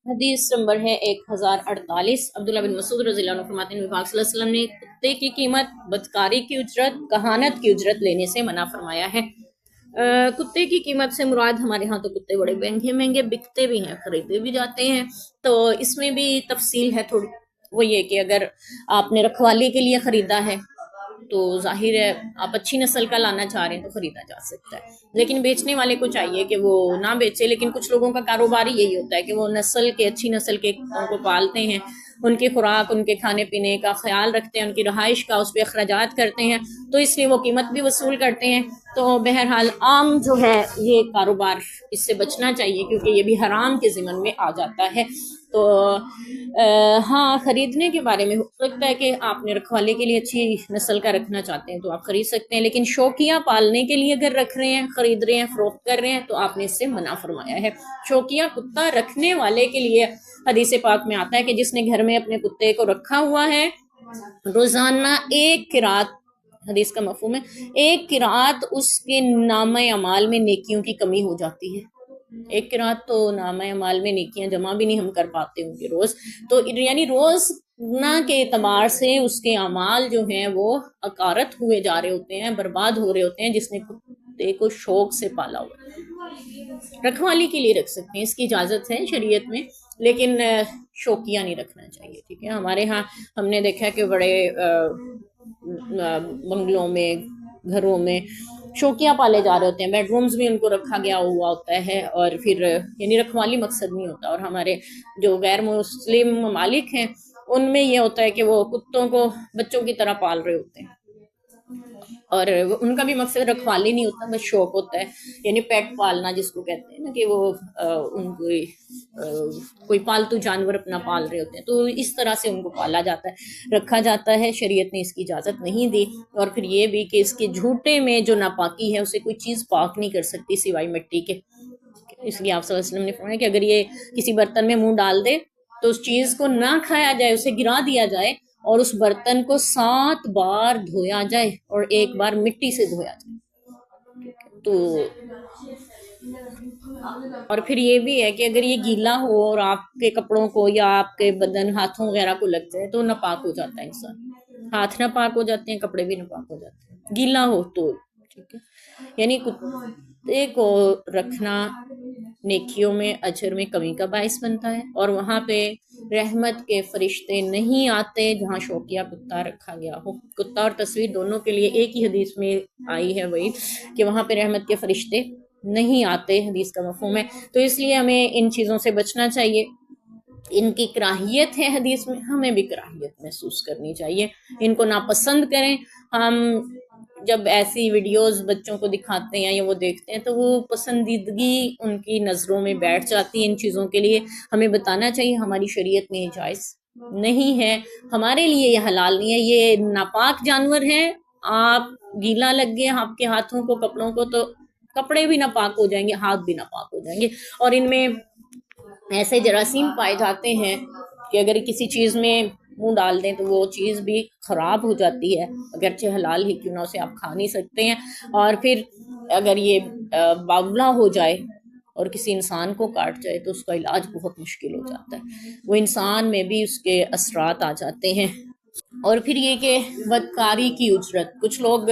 حدیث نمبر ہے 1048۔ عبداللہ بن مسعود رضی اللہ عنہ فرماتے ہیں نبی پاک صلی اللہ علیہ وسلم نے کتے کی قیمت، بدکاری کی اجرت، کہانت کی اجرت لینے سے منع فرمایا ہے۔ کتے کی قیمت سے مراد ہمارے ہاں تو کتے بڑے مہنگے مہنگے بکتے بھی ہیں، خریدے بھی جاتے ہیں، تو اس میں بھی تفصیل ہے تھوڑی۔ وہ یہ کہ اگر آپ نے رکھوالی کے لیے خریدا ہے تو ظاہر ہے آپ اچھی نسل کا لانا چاہ رہے ہیں تو خریدا جا سکتا ہے، لیکن بیچنے والے کو چاہیے کہ وہ نہ بیچے۔ لیکن کچھ لوگوں کا کاروبار ہی یہی ہوتا ہے کہ وہ اچھی نسل کے کتوں کو پالتے ہیں، ان کی خوراک، ان کے کھانے پینے کا خیال رکھتے ہیں، ان کی رہائش کا اس پہ اخراجات کرتے ہیں، تو اس لیے وہ قیمت بھی وصول کرتے ہیں۔ تو بہرحال عام جو ہے یہ کاروبار اس سے بچنا چاہیے کیونکہ یہ بھی حرام کے ضمن میں آ جاتا ہے۔ تو ہاں، خریدنے کے بارے میں ہو سکتا ہے کہ آپ نے رکھوالی کے لیے اچھی نسل کا رکھنا چاہتے ہیں تو آپ خرید سکتے ہیں، لیکن شوقیہ پالنے کے لیے اگر رکھ رہے ہیں، خرید رہے ہیں، فروخت کر رہے ہیں تو آپ نے اس سے منع فرمایا ہے۔ شوقیہ کتا رکھنے والے کے لیے حدیث پاک میں آتا ہے کہ جس نے گھر میں اپنے کتے کو رکھا ہوا ہے، روزانہ ایک قرات، حدیث کا مفہوم ہے ایک قرات، اس کے نامہ اعمال میں نیکیوں کی کمی ہو جاتی ہے۔ ایک قرات تو نامہ اعمال میں نیکیاں جمع بھی نہیں ہم کر پاتے ہوں گے روز، تو یعنی روز نہ کے اعتبار سے اس کے اعمال جو ہیں وہ اکارت ہوئے جا رہے ہوتے ہیں، برباد ہو رہے ہوتے ہیں، جس نے کتے کو شوق سے پالا ہوا ہے۔ رکھوالی کے لیے رکھ سکتے ہیں، اس کی اجازت ہے شریعت میں، لیکن شوقیہ نہیں رکھنا چاہیے، ٹھیک ہے۔ ہمارے ہاں ہم نے دیکھا کہ بڑے بنگلوں میں، گھروں میں شوقیاں پالے جا رہے ہوتے ہیں، بیڈ رومز میں ان کو رکھا گیا ہوا ہوتا ہے، اور پھر یعنی رکھوالی مقصد نہیں ہوتا۔ اور ہمارے جو غیر مسلم ممالک ہیں ان میں یہ ہوتا ہے کہ وہ کتوں کو بچوں کی طرح پال رہے ہوتے ہیں، اور ان کا بھی مقصد رکھوالی نہیں ہوتا، بس شوق ہوتا ہے، یعنی پیٹ پالنا جس کو کہتے ہیں نا، کہ وہ ان کو کوئی پالتو جانور اپنا پال رہے ہوتے ہیں، تو اس طرح سے ان کو پالا جاتا ہے، رکھا جاتا ہے۔ شریعت نے اس کی اجازت نہیں دی۔ اور پھر یہ بھی کہ اس کے جھوٹے میں جو ناپاکی ہے اسے کوئی چیز پاک نہیں کر سکتی سوائے مٹی کے، اس لیے آپ صلی اللہ علیہ وسلم نے فرمایا کہ اگر یہ کسی برتن میں منہ ڈال دے تو اس چیز کو نہ کھایا جائے، اسے گرا دیا جائے، اور اس برتن کو 7 بار دھویا جائے اور 1 بار مٹی سے دھویا جائے۔ تو اور پھر یہ بھی ہے کہ اگر یہ گیلا ہو اور آپ کے کپڑوں کو یا آپ کے بدن، ہاتھوں وغیرہ کو لگ جائے تو ناپاک ہو جاتا ہے انسان، ہاتھ ناپاک ہو جاتے ہیں، کپڑے بھی ناپاک ہو جاتے ہیں گیلا ہو تو، ٹھیک ہے۔ یعنی کتے کو رکھنا نیکیوں میں، اجر میں کمی کا باعث بنتا ہے، اور وہاں پہ رحمت کے فرشتے نہیں آتے جہاں شوقیہ کتا رکھا گیا ہو۔ کتا اور تصویر دونوں کے لیے ایک ہی حدیث میں آئی ہے وہی کہ وہاں پہ رحمت کے فرشتے نہیں آتے، حدیث کا مفہوم ہے۔ تو اس لیے ہمیں ان چیزوں سے بچنا چاہیے۔ ان کی کراہیت ہے حدیث میں، ہمیں بھی کراہیت محسوس کرنی چاہیے، ان کو ناپسند کریں۔ ہم جب ایسی ویڈیوز بچوں کو دکھاتے ہیں یا وہ دیکھتے ہیں تو وہ پسندیدگی ان کی نظروں میں بیٹھ جاتی ہے ان چیزوں کے لیے۔ ہمیں بتانا چاہیے ہماری شریعت میں یہ جائز نہیں ہے، ہمارے لیے یہ حلال نہیں ہے، یہ ناپاک جانور ہیں، آپ گیلا لگ گئے آپ کے ہاتھوں کو، کپڑوں کو، تو کپڑے بھی ناپاک ہو جائیں گے، ہاتھ بھی ناپاک ہو جائیں گے۔ اور ان میں ایسے جراثیم پائے جاتے ہیں کہ اگر کسی چیز میں منہ ڈال دیں تو وہ چیز بھی خراب ہو جاتی ہے، اگرچہ حلال ہی کیوں نہ، اسے آپ کھا نہیں سکتے ہیں۔ اور پھر اگر یہ باولا ہو جائے اور کسی انسان کو کاٹ جائے تو اس کا علاج بہت مشکل ہو جاتا ہے، وہ انسان میں بھی اس کے اثرات آ جاتے ہیں۔ اور پھر یہ کہ بدکاری کی اجرت، کچھ لوگ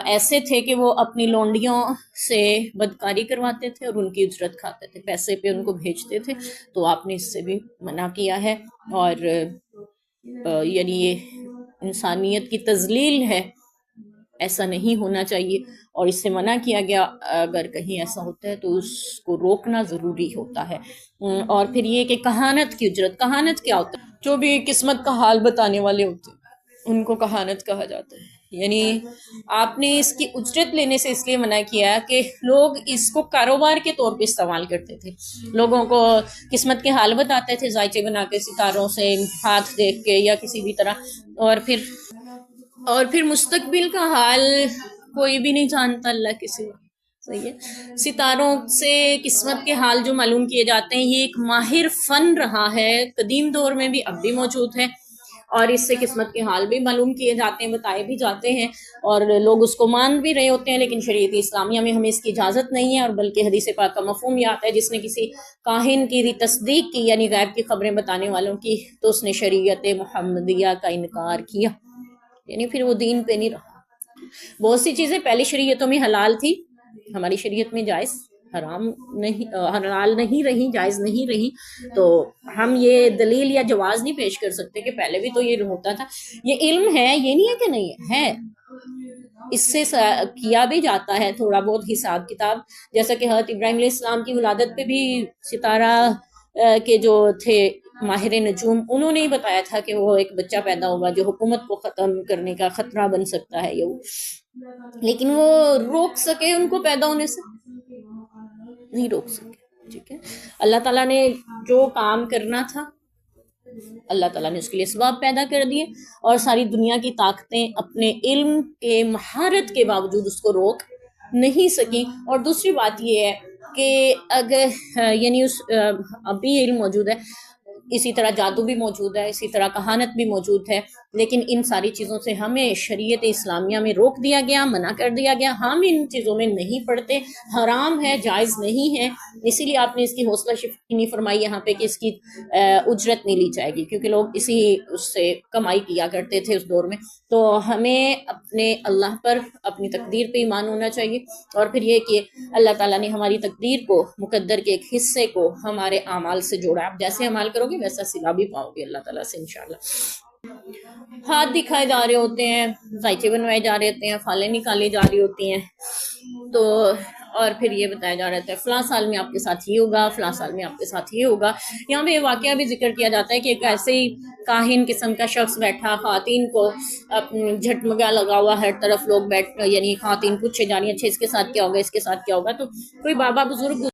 ایسے تھے کہ وہ اپنی لونڈیوں سے بدکاری کرواتے تھے اور ان کی اجرت کھاتے تھے، پیسے پہ ان کو بھیجتے تھے، تو آپ نے اس سے بھی منع کیا ہے۔ اور یعنی یہ انسانیت کی تذلیل ہے، ایسا نہیں ہونا چاہیے، اور اس سے منع کیا گیا۔ اگر کہیں ایسا ہوتا ہے تو اس کو روکنا ضروری ہوتا ہے۔ اور پھر یہ کہ کہانت کی اجرت، کہانت کیا ہوتا ہے؟ جو بھی قسمت کا حال بتانے والے ہوتے ہیں ان کو کہانت کہا جاتا ہے۔ یعنی آپ نے اس کی اجرت لینے سے اس لیے منع کیا کہ لوگ اس کو کاروبار کے طور پہ استعمال کرتے تھے، لوگوں کو قسمت کے حال بتاتے تھے ذائچے بنا کے، ستاروں سے ہاتھ دیکھ کے یا کسی بھی طرح، اور پھر مستقبل کا حال کوئی بھی نہیں جانتا اللہ کے سوا، صحیح ہے۔ ستاروں سے قسمت کے حال جو معلوم کیے جاتے ہیں یہ ایک ماہر فن رہا ہے، قدیم دور میں بھی اب بھی موجود ہے، اور اس سے قسمت کے حال بھی معلوم کیے جاتے ہیں، بتائے بھی جاتے ہیں، اور لوگ اس کو مان بھی رہے ہوتے ہیں، لیکن شریعت اسلامیہ میں ہمیں اس کی اجازت نہیں ہے، اور بلکہ حدیث پاک کا مفہوم یہ آتا ہے جس نے کسی کاہن کی تصدیق کی، یعنی غیب کی خبریں بتانے والوں کی، تو اس نے شریعت محمدیہ کا انکار کیا، یعنی پھر وہ دین پہ نہیں رہا۔ بہت سی چیزیں پہلی شریعتوں میں حلال تھی، ہماری شریعت میں جائز، حرام نہیں، حلال نہیں رہی، جائز نہیں رہی، تو ہم یہ دلیل یا جواز نہیں پیش کر سکتے کہ پہلے بھی تو یہ ہوتا تھا۔ یہ علم ہے، یہ نہیں ہے کہ نہیں ہے، اس سے کیا بھی جاتا ہے تھوڑا بہت حساب کتاب، جیسا کہ حضرت ابراہیم علیہ السلام کی ولادت پہ بھی ستارہ کے جو تھے ماہر نجوم، انہوں نے ہی بتایا تھا کہ وہ ایک بچہ پیدا ہوگا جو حکومت کو ختم کرنے کا خطرہ بن سکتا ہے، لیکن وہ روک سکے ان کو پیدا ہونے سے؟ نہیں روک سکے، ٹھیک ہے۔ اللہ تعالیٰ نے جو کام کرنا تھا، اللہ تعالیٰ نے اس کے لیے اسباب پیدا کر دیے، اور ساری دنیا کی طاقتیں اپنے علم کے مہارت کے باوجود اس کو روک نہیں سکیں۔ اور دوسری بات یہ ہے کہ اگر یعنی ابھی علم موجود ہے، اسی طرح جادو بھی موجود ہے، اسی طرح کہانت بھی موجود ہے، لیکن ان ساری چیزوں سے ہمیں شریعت اسلامیہ میں روک دیا گیا، منع کر دیا گیا، ہم ان چیزوں میں نہیں پڑھتے، حرام ہے، جائز نہیں ہے، اسی لیے آپ نے اس کی حوصلہ شکنی فرمائی یہاں پہ کہ اس کی اجرت نہیں لی جائے گی، کیونکہ لوگ اسی اس سے کمائی کیا کرتے تھے اس دور میں۔ تو ہمیں اپنے اللہ پر، اپنی تقدیر پہ ایمان ہونا چاہیے، اور پھر یہ کہ اللہ تعالیٰ نے ہماری تقدیر کو، مقدر کے ایک حصے کو ہمارے اعمال سے جوڑا، آپ جیسے اعمال کرو گے ویسا صلہ بھی پاؤ گے اللہ تعالیٰ سے انشاءاللہ۔ ہاتھ دکھائے جا رہے ہوتے ہیں، ذائچے بنوائے جا رہے ہوتے ہیں، فالیں نکالی جا رہی ہوتی ہیں، تو اور پھر یہ بتایا جا رہا ہے فلاں سال میں آپ کے ساتھ یہ ہوگا، فلاں سال میں آپ کے ساتھ یہ ہوگا۔ یہاں پہ یہ واقعہ بھی ذکر کیا جاتا ہے کہ ایک ایسے ہی کاہن قسم کا شخص بیٹھا، خواتین کو جھٹمگا لگا ہوا، ہر طرف لوگ یعنی خواتین پوچھے جا رہی ہیں، اچھا اس کے ساتھ کیا ہوگا، اس کے ساتھ کیا ہوگا، تو کوئی بابا بزرگ